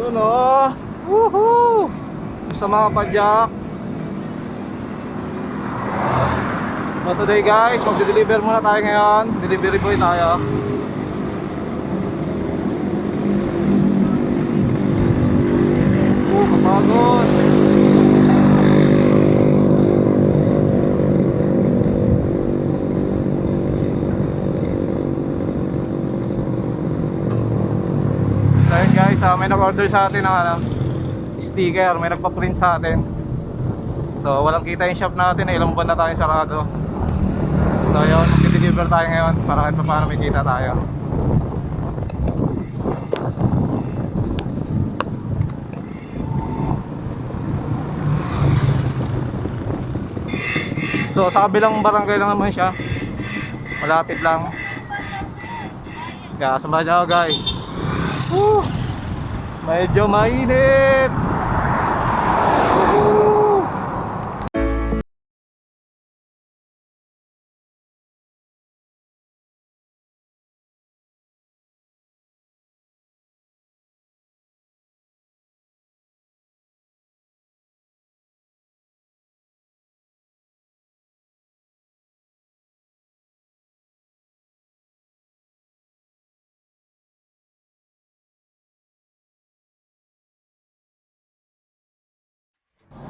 Yun o. Woohoo! Sa mga padyak. So today guys, mag-deliver muna tayo ngayon. Delivery boy tayo. Kapagod. Ayun guys, may nag-order sa atin ng sticker, may nagpa-print sa atin. So walang kita yung shop natin, ilang buwan na tayo sarado. So yun, mag-deliver tayo ngayon para kahit pa paano may kita tayo. So sa kabilang barangay lang naman siya, malapit lang. Kaya samahan niyo ako guys. Woo! Medyo mainit. Woo!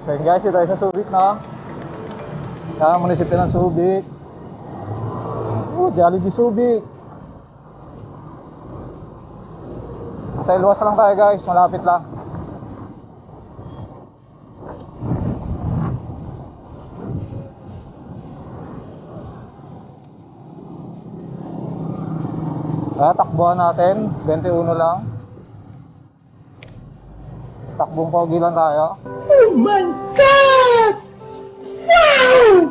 So yun guys, ito tayo sa Subic na. Kaya munisipyo ng Subic. Jollibee Subic. Sa Iluwas lang tayo guys, malapit lang. Kaya takbuhan natin, 21 lang. Takbong pogi lang tayo. Oh my God! Wow!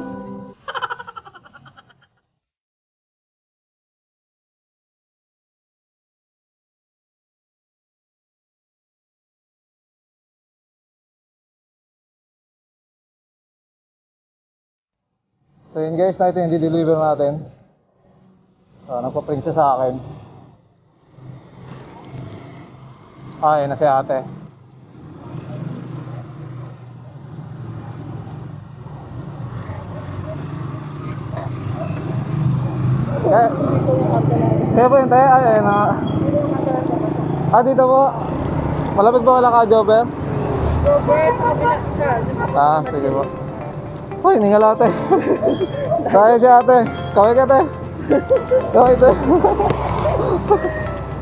So yun guys, na ito yung di-deliver natin. So nagpa-print siya sa akin. Yun na si ate. Kaya po yun tayo? Ayun na. Dito po. Malapit ba wala ka, Jobber? Jobber, sa kabila siya. Sige po. Uy, ningal ate. Kaya si ate. Kaway ka ate. Kaway ate.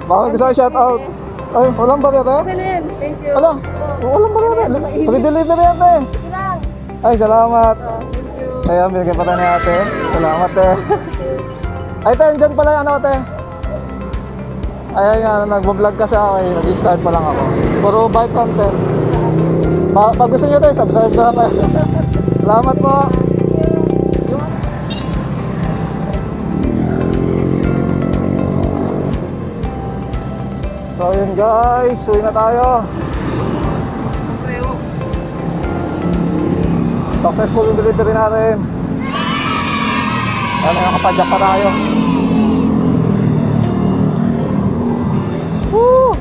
Baka gusto ko shout out. Ay, walang bali ate? Okay na yan, thank you. Walang bali ate. Pag-delivery ate. Ilang? Ay, salamat. Thank you. Kaya, binigyan pa tayo ni ate. Salamat ate. Ay, ate, dyan pala yung ano ate. Ayan nga, nagbablog kasi ako eh. Nag-start pa lang ako. Puro bike content. Pag gusto nyo tayo, subscribe na tayo. Salamat po. So yun guys, uwi na tayo. Successful yung delivery natin. Ano, nakapadyak pa tayo. Woo!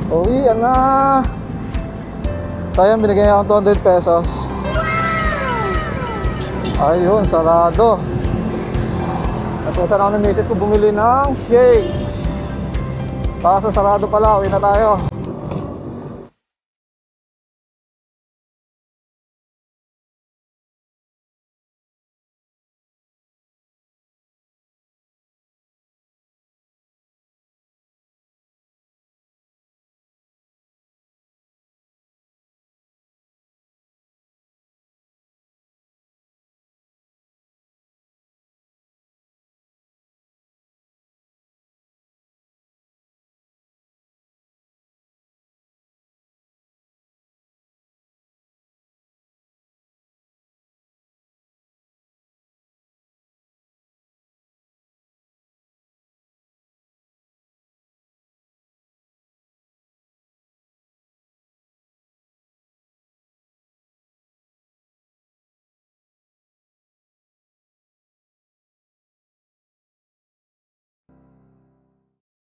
Uwi na. So yun, binigyan niya akong 200 pesos. Ayun, sarado. Natusan ako ng misis ko bumili ng shake. Kaso sarado pala, uwi na tayo.